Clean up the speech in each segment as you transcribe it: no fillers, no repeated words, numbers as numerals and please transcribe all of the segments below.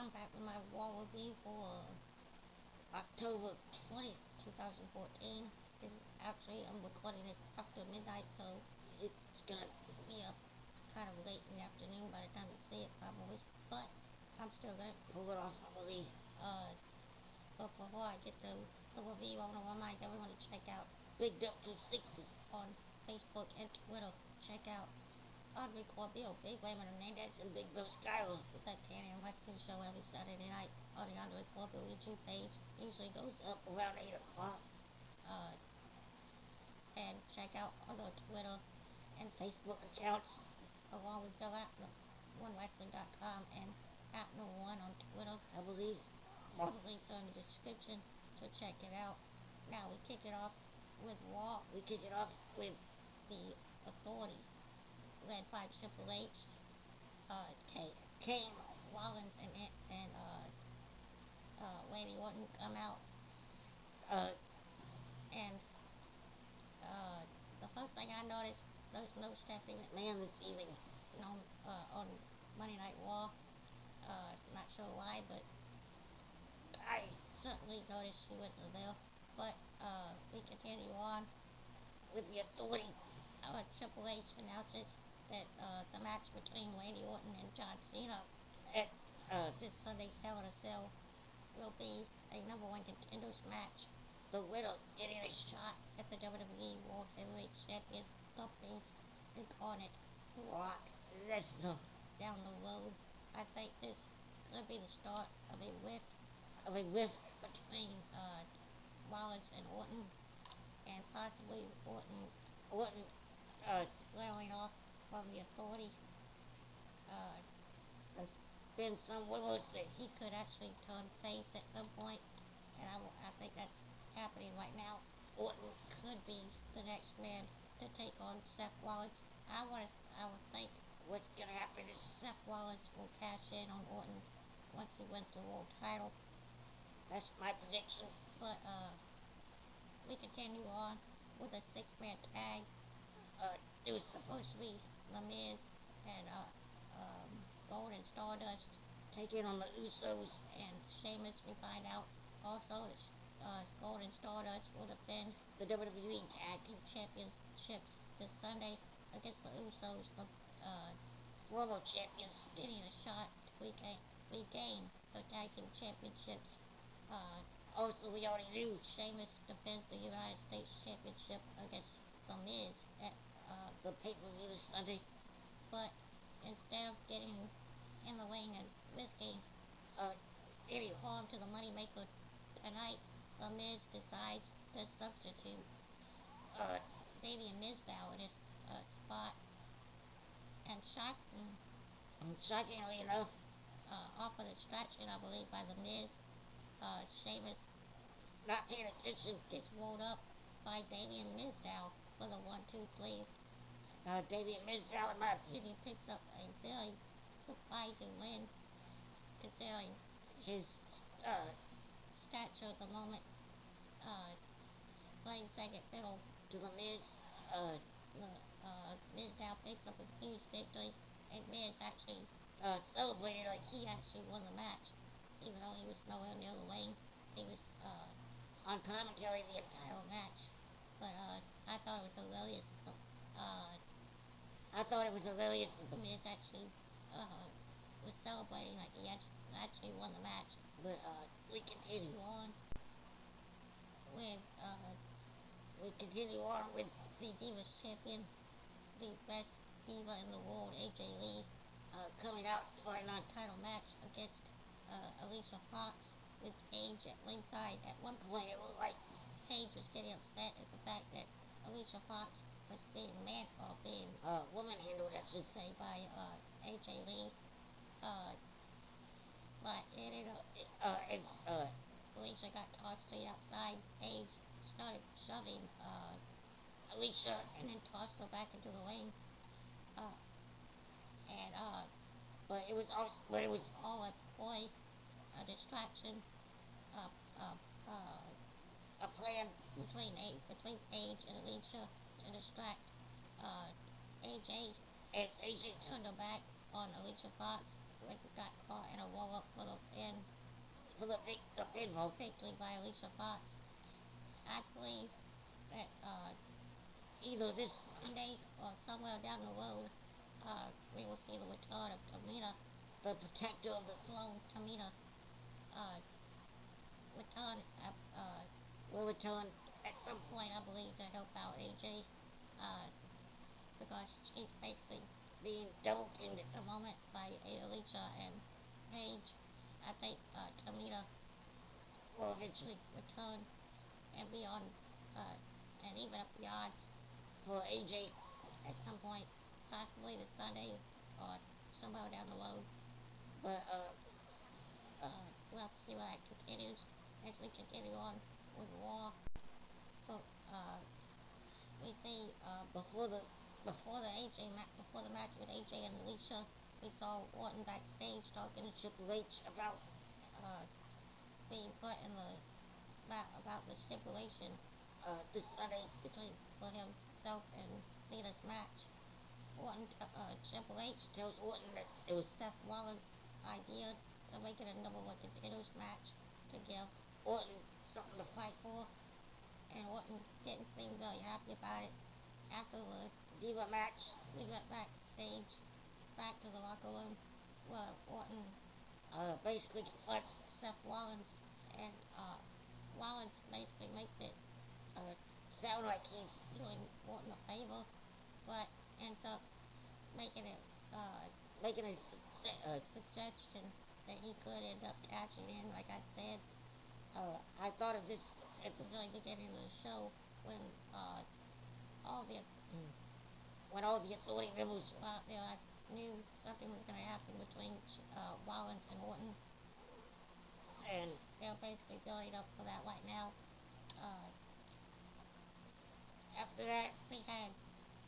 I'm back with my wall review for October 20th, 2014. Actually, I'm recording this after midnight, so it's gonna be up kind of late in the afternoon by the time you see it, probably. But I'm still gonna pull it off, I believe. But before I get to the review, I want to remind everyone to check out Big Dope 360 on Facebook and Twitter. Check out Corbeil, Big Raymond Hernandez, and Big Bill Skyler with that Canadian Western show every Saturday night on the Corbeil YouTube page. Usually goes up around 8 o'clock. And check out other Twitter and Facebook accounts along with Bill at OneWrestling.com and at No One on Twitter, I believe. All the links are in the description, so check it out. Now we kick it off with Raw. We kick it off with the Authority, led by Triple H, Kane, Rollins, and Randy Orton come out. And the first thing I noticed, there's no Stephanie McMahon this evening on Monday Night Raw. Not sure why, but I certainly noticed she wasn't there. But we continue on with the Authority. Triple H announces that the match between Randy Orton and John Cena at this Sunday's Hell in a Cell will be a #1 contenders match. The winner getting a shot at the WWE World Heavyweight Champion, the Beast Incarnate, Brock Lesnar, down the road. I think this could be the start of a rift between Rollins and Orton, and possibly Orton squaring off from the Authority. There's been some rumors that he could actually turn face at some point, and I think that's happening right now. Orton could be the next man to take on Seth Rollins. I would think what's gonna happen is Seth Rollins will cash in on Orton once he wins the world title. That's my prediction. But we continue on with a 6-man tag. It was supposed to be The Miz and Golden Stardust taking on the Usos and Sheamus. We find out also that Golden Stardust will defend the WWE Tag Team Championships this Sunday against the Usos, the former champions, getting a shot to regain the Tag Team Championships. Also, we already knew Sheamus defends the United States Championship against The Miz at the pay-per-view this Sunday. But instead of getting in the ring and risking any harm to the Moneymaker tonight, The Miz decides to substitute Damien Mizdow in his spot. And shockingly enough, off a distraction, I believe, by The Miz, Sheamus, not paying attention, gets rolled up by Damien Mizdow for the 1-2-3. Damien Mizdow, in my opinion, picks up a very surprising win, considering his stature at the moment. Playing second fiddle to The Miz, Mizdow picks up a huge victory, and Miz actually celebrated like he actually won the match, even though he was nowhere near the ring. He was on commentary the entire match. But I thought it was hilarious. That The Miz actually was celebrating like he actually won the match. But we continue on with the Divas Champion, the best diva in the world, AJ Lee, coming out for a non-title match against Alicia Fox with Paige at ringside. At one point, it looked like Paige was getting upset at the fact that Alicia Fox was being woman-handled, I should say, by AJ Lee. But as Alicia got tossed to the outside, Paige started shoving Alicia and then tossed her back into the ring. But it was all a ploy, a distraction, a plan between Paige and Alicia to distract AJ, as AJ turned her back on Alicia Fox, got caught in a roll-up for the pin. the pinfall victory by Alicia Fox. I believe that either this Sunday or somewhere down the road, we will see the return of Tamina, the protector of the throne. Tamina return will return at some point, I believe, to help out AJ, because she's basically being double teamed at the moment by Alicia and Paige. I think Tamina will eventually return and be on, and even up the odds for AJ at some point, possibly this Sunday or somewhere down the road. But we'll have to see where that continues as we continue on with Raw. But we see before the match with AJ and Alicia, we saw Orton backstage talking to Triple H about being put in about the stipulation this Sunday for himself and Cena's match. Triple H tells Orton that it was Seth Rollins' idea to make it a number one contenders match to give Orton something to fight for, and Orton didn't seem very happy about it. After the Diva match, we got backstage, back to the locker room, where Orton basically confronts Seth Rollins, and Rollins basically makes it sound like he's doing Orton a favor, but ends up making a suggestion that he could end up cashing in. Like I said, I thought of this at the very beginning of the show when all the authority members were out there. I knew something was going to happen between Rollins and Orton, and they're basically building up for that right now. After that, we had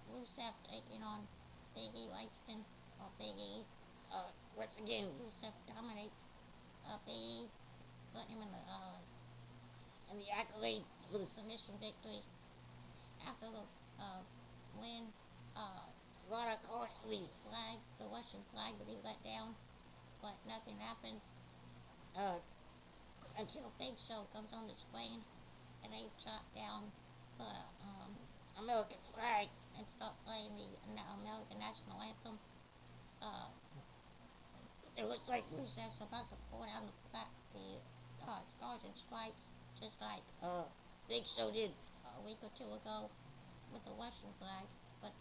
Rusev taking on Big E Langston, or Big E. Once again, Rusev dominates Big E, putting him in the accolade for the submission victory. After the win, Lana costly flag, the Russian flag, to be let down, but nothing happens until Big Show comes on the screen, and they chop down the American flag and start playing the American national anthem. It looks like Rusev's about to pour down the Stars and Stripes, just like Big Show did a week or two ago with the Russian flag. But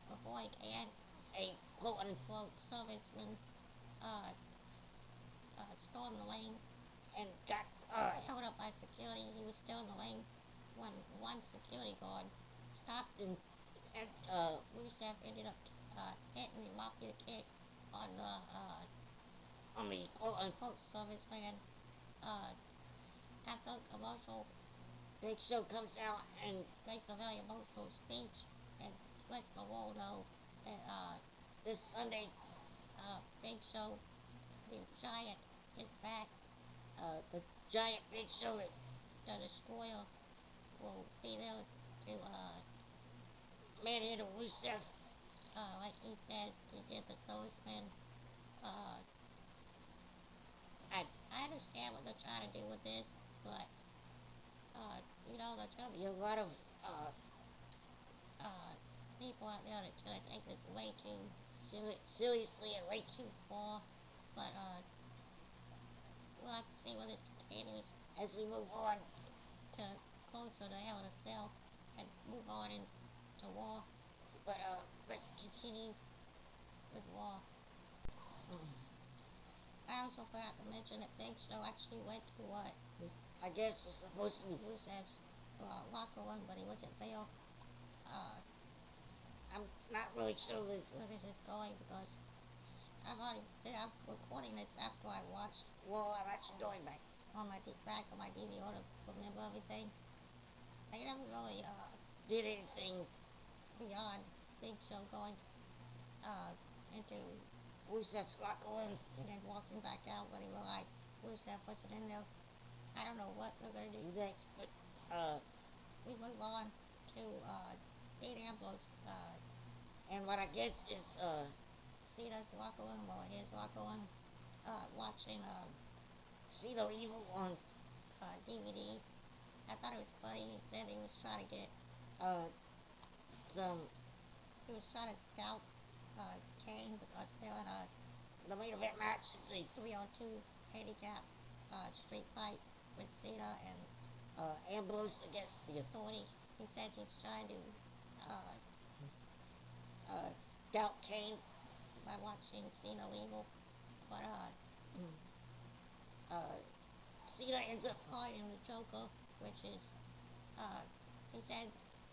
before he can, a quote-unquote serviceman stormed the lane and got held up by security. He was still in the lane when one security guard stopped him, and Rusev ended up hitting the mafia kick on the quote-unquote serviceman. After the commercial, Big Show comes out and makes a very emotional speech and lets the world know that this Sunday, Big Show, the Giant, is back. The Giant Big Show, the Destroyer, will be there to manhandle Rusev, like he says he did the Serviceman. I understand what they're trying to do with this, but there's gonna be a lot of people out there that's gonna take this way too seriously and way too far. But we'll have to see where this continues as we move on to closer to Hell in a Cell and move on into Raw. But let's continue with Raw. I also forgot to mention that Big Show actually went to what I guess was supposed to be Rusev's locker room, but he wasn't there. I'm not really sure where this is going, because I've already said I'm recording this after I watched Raw. I'm actually going back on my DVR to remember everything. They never really did anything beyond Big Show going into Rusev's locker room and then walking back out when he realized Rusev wasn't in there. I don't know what they're going to do next, but we move on to Dean Ambrose and what I guess is Cena's locker room, or his locker room, watching Cena Evil on DVD. I thought it was funny. He said he was trying to get uh some he was trying to scout Kane because they're in the main event match is a 3-on-2 handicap street fight with Cena and Ambrose against the Authority. He says he's trying to Scout Kane. by watching Cena Evil, but Cena ends up fighting the Joker, which is he said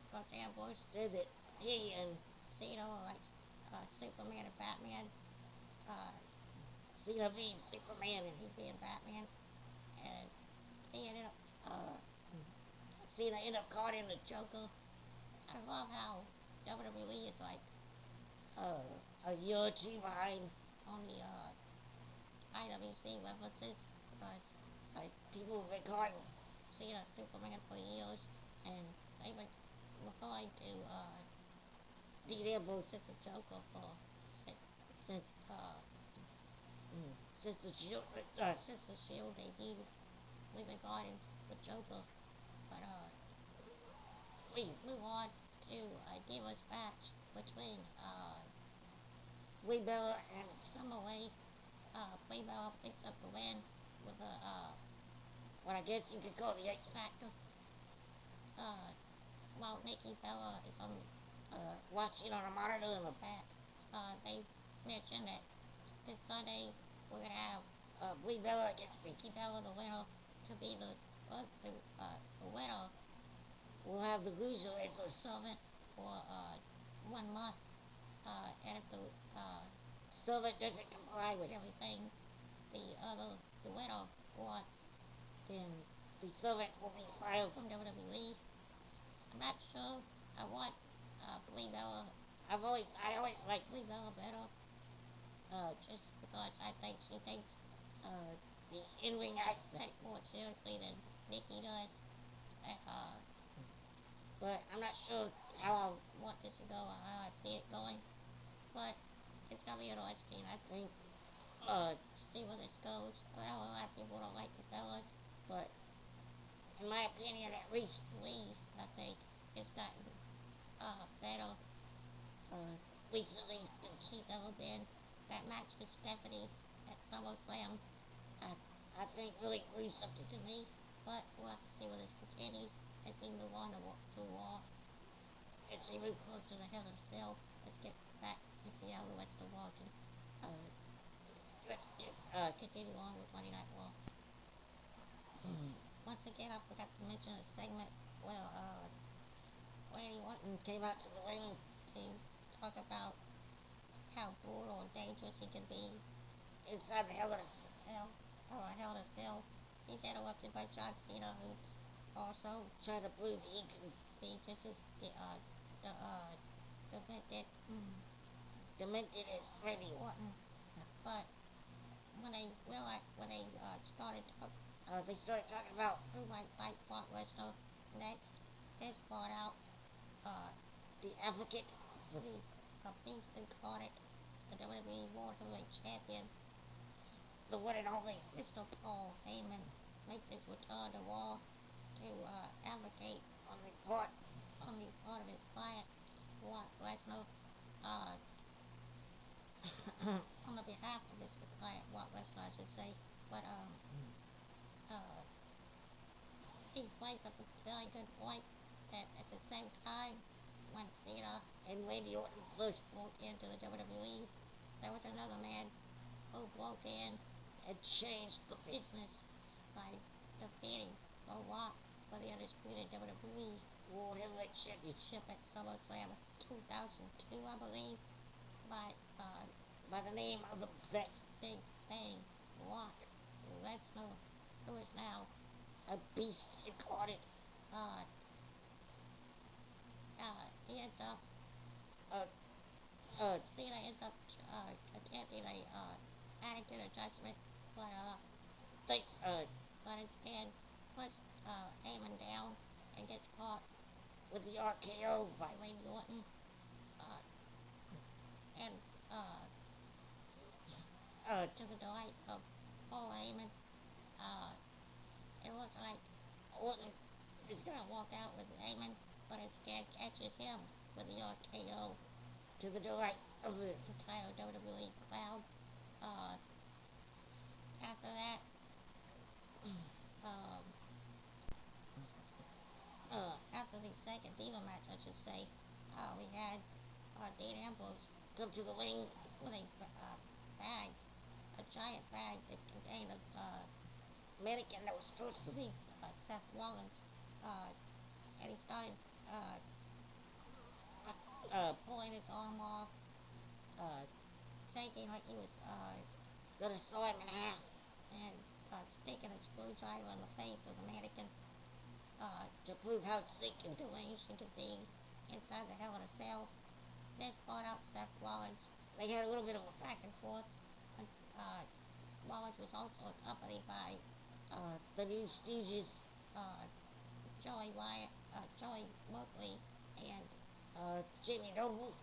because Ambrose said that he and Cena are like Superman and Batman. Cena being Superman and He being Batman, and he ended up Cena ended up caught in the Joker. I love how WWE is like a year or two behind on the IWC references because like people have been calling Cena Superman for years, and they've been referring to Dean Ambrose since the Joker for since since the Shield since the Shield debuted. We've been calling the Joker, but we move on to a Divas match between Wwe Raw and Summer Wwe. Wwe Raw picks up the win with a what I guess you could call the X Factor. While Nikki Bella is on watching on a monitor in the back, they mentioned that this Sunday we're gonna have Wwe Raw against Nikki Bella, the winner, to be the winner. We'll have the loser as the servant for 1 month, and if the servant doesn't comply with everything the winner wants, then the servant will be fired from WWE. I'm not sure. I want Wwe Raw. I always liked Wwe Raw better, just because I think she takes the in-ring aspect more seriously than Nikki does. But I'm not sure how I want this to go or how I see it going. But it's gonna be interesting. I think see where this goes. I know a lot of people don't like the fellas, but in my opinion at least I think it's gotten better recently than she's ever been. That match with Stephanie at SummerSlam, I think really grew something to me. But we'll have to see where this continues as we move on to Raw. as we move closer to Hell in a Cell. Let's get back and see how the rest of Raw can let's do continue on with Monday Night Raw. Once again, I forgot to mention a segment where Randy Orton came out to the ring to talk about how brutal and dangerous he can be inside the Hell in a Cell. He's interrupted by John Cena, who's also trying to prove he can be just as demented as Randy Orton. But when they started talking about who might fight Brock Lesnar next, this brought out the advocate, the beast incarnate, the WWE World Heavyweight Champion, the one and only Mr. Paul Heyman, makes his return to Raw to advocate on the part of his client, Brock Lesnar, on the behalf of his client, Brock Lesnar, I should say. But he brings up a very good point that at the same time, when Cena and Randy Orton first broke into the WWE, there was another man who broke in and changed the business by defeating The Rock for the undisputed WWE World Heavyweight Championship at SummerSlam 2002, I believe, by the name of the Big Bang Brock Lesnar, who is now a beast incarnate. He ends up Cena ends up attempting a attitude adjustment, but instead puts Heyman down and gets caught with the RKO by Randy Orton, and to the delight of Paul Heyman, Orton is gonna walk out with Heyman, but instead catches him with the RKO to the delight of the entire WWE crowd. After that, after the second Diva match, I should say, we had Dean Ambrose come to the ring with a bag, a giant bag that contained a mannequin that was supposed to be Seth Rollins, and he started pulling his arm off, shaking like he was gonna saw him in half, and sticking a screwdriver in the face of the mannequin to prove how sick and deranged he could be inside the Hell in a Cell. This brought out Seth Rollins. They had a little bit of a back and forth. And, Rollins was also accompanied by the new Stooges, Joey Wyatt, Joey Murphy, and Jimmy Noble.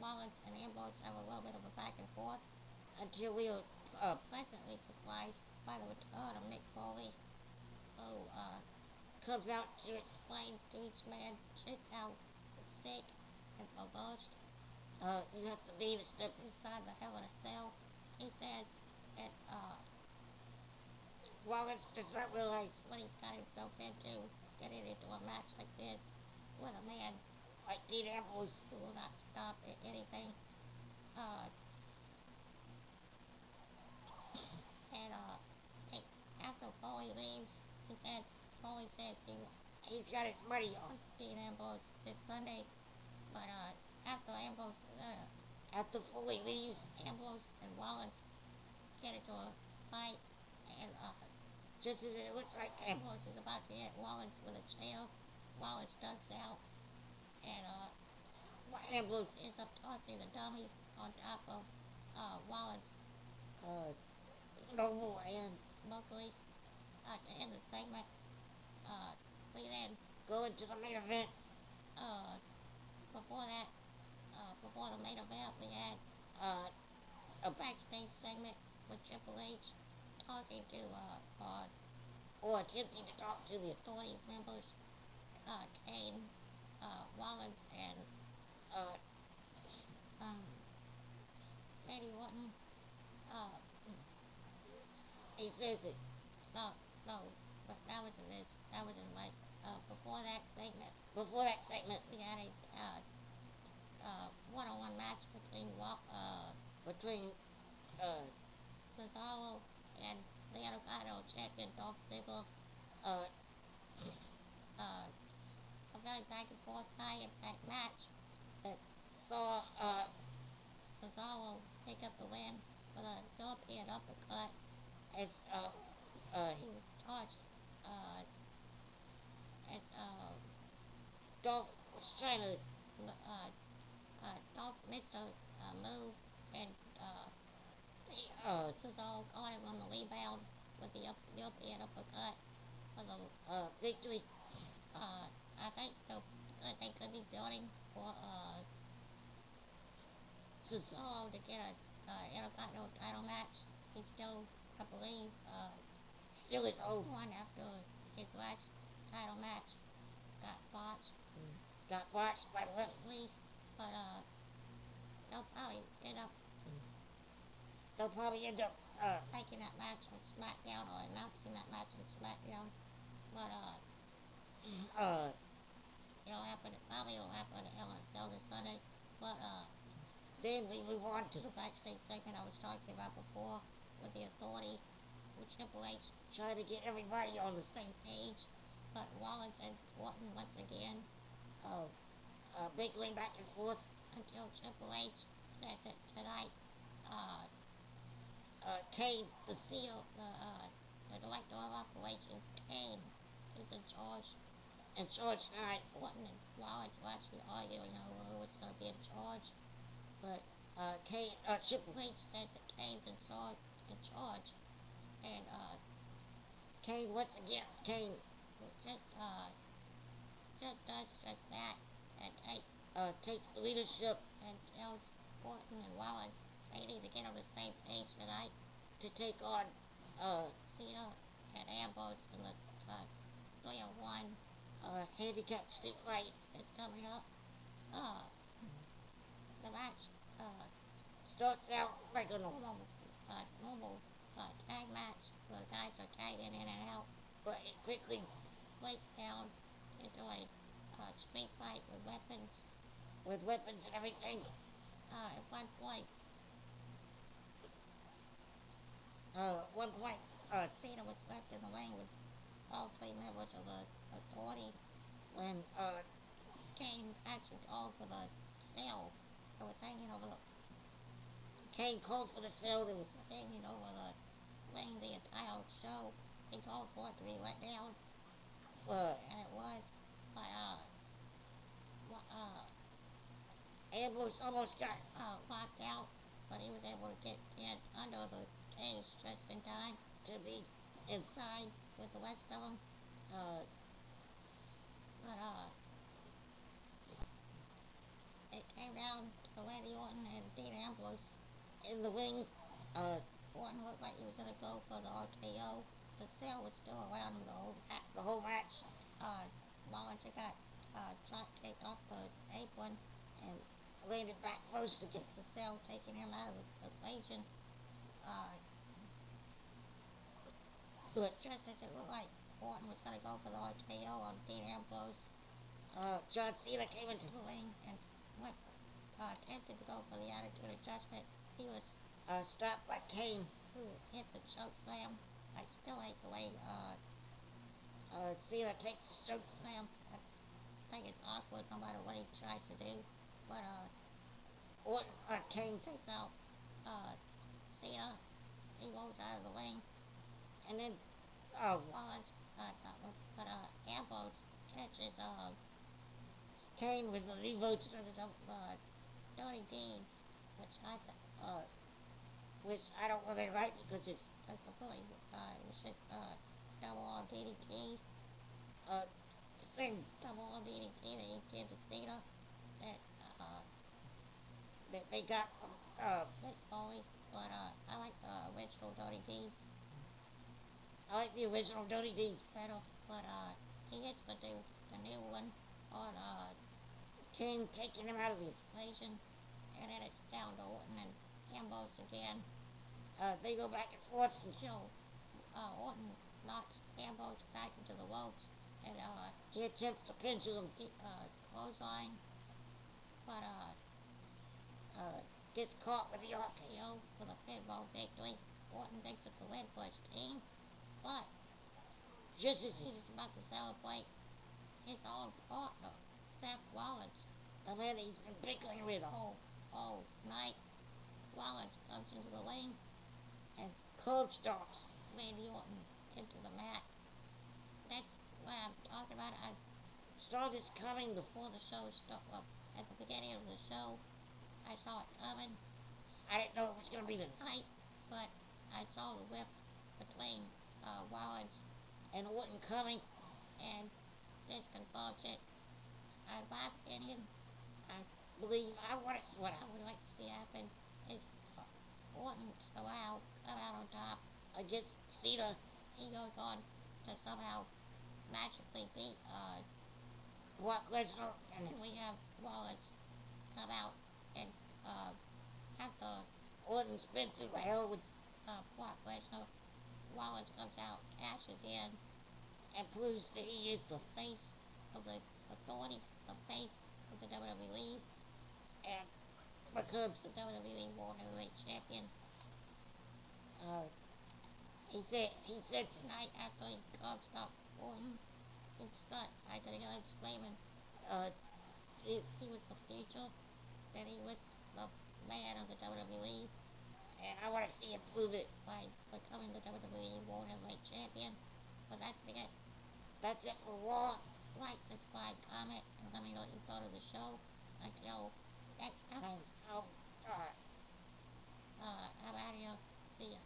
Rollins and Ambrose have a little bit of a back and forth Until we were pleasantly surprised by the return of Mick Foley, who comes out to explain to each man just how sick and perverse you have to be to step inside the Hell in a Cell. He says that Rollins does not realize what he's got himself into, getting into a match like this with a man like Dean Ambrose who will not stop at anything. And after Foley leaves, Foley says he's got his money on Dean Ambrose this Sunday, but after Foley leaves, Ambrose and Rollins get into a fight, and just as it looks like Ambrose is about to hit Rollins with a chair, Rollins ducks out, and Ambrose ends up tossing the dummy on top of Rollins. Noble and Murphy to end the segment. We then go into the main event. Before that, before the main event, we had a backstage segment with Triple H talking to or attempting to talk to the authority members, Kane, Rollins, and Randy Orton. He says it. No, but that was in this. That was in like before that segment. Before that segment, we had a one-on-one match between Cesaro and the Intercontinental Champion Dolph Ziggler. A very back and forth high-impact match that saw Cesaro pick up the win with a European uppercut as he was charged as Dolph was trying to Dolph missed a move, and Cesaro caught him on the rebound with the European uppercut for the victory. I think they could be building for Cesaro to get a Intercontinental title match. He still, I believe, still his own one after his last title match got botched. Got botched by the referee. But they'll probably end up taking that match on SmackDown or announcing that match on SmackDown. But it'll happen. Probably it'll happen at Hell in a Cell this Sunday. But then we move on to the backstage segment I was talking about before with the authority, with Triple H trying to get everybody on the same page. But Rollins and Orton once again bickering back and forth until Triple H says that tonight Kane, the CEO, the director of operations, Kane, is in charge. In charge tonight. Orton and Rollins were actually arguing over who was going to be in charge. But Triple H says that Kane's in charge. And Kane once again, Kane just does just that, and takes the leadership and tells Orton and Rollins they need to get on the same page tonight to take on Cena and Ambrose in the 301 handicap street fight is coming up. The match starts out like a normal tag match where the guys are tagging in and out, but it quickly breaks down into a street fight with weapons. and everything. At one point, Cena was left in the ring with all three members of the authority when Kane actually called for the cell, so it's hanging over the Kane called for the cell, there was hanging over the ring the entire show. He called for it to be let down, and it was, but Ambrose almost got locked out, but he was able to get in under the cage just in time to be inside with the rest of them. But it came down to Randy Orton and Dean Ambrose in the ring. Orton looked like he was gonna go for the RKO. The cell was still around him The whole match. Rollins got drop kicked off the apron And landed back first to get the cell taking him out of the equation. But just as it looked like Orton was gonna go for the RKO on Dean Ambrose, John Cena came into the ring and went, attempted to go for the attitude adjustment. He was stopped by Kane, who hit the choke slam. I still hate the way Cena takes the choke slam. I think it's awkward no matter what he tries to do. But Orton, Kane takes out Cena. He rolls out of the ring. and then Rollins but Ambrose catches Kane with the Levo to the Dirty Deeds, which I don't really like because it's completely it was just double on DDT. thing Double on DDT that he did to Cena that they got from Mick Foley, but I like the original Dirty Deeds. I like the original Dirty Deeds better, but he gets to do the new one on Kane taking him out of the equation, and then it's down to Orton and Ambrose again. They go back and forth until Orton knocks Ambrose back into the ropes, and he attempts to pendulum clothesline, but gets caught with the RKO for the pinfall victory. Orton picks up the win for his team, but just as he was about to celebrate his own partner, Seth Rollins, the man that he's been bickering with all night. Rollins comes into the ring and curb stomps Randy Orton into the mat. That's what I'm talking about. I saw this coming before the show started. At the beginning of the show, I saw it coming. I didn't know it was going to be the night, but I saw the whip between Rollins and Orton coming, and this confirms it. My opinion, I believe what I would like to see happen is Orton somehow come out on top against Cena. He goes on to somehow magically beat Brock Lesnar, and then we have Rollins come out and have the Orton's been through hell with Brock Lesnar. Rollins comes out, cashes in, and proves that he is the face of the authority, the face of the WWE, and becomes the WWE World Heavyweight Champion. He said tonight after he comes up Orton, I could hear him screaming, he was the future, that he was the man of the WWE, and I want to see him prove it by becoming the WWE World Heavyweight Champion. But that's it. That's it for Raw. Like, subscribe, comment, and let me know what you thought of the show. Until next time, I'm out of here. here. See ya.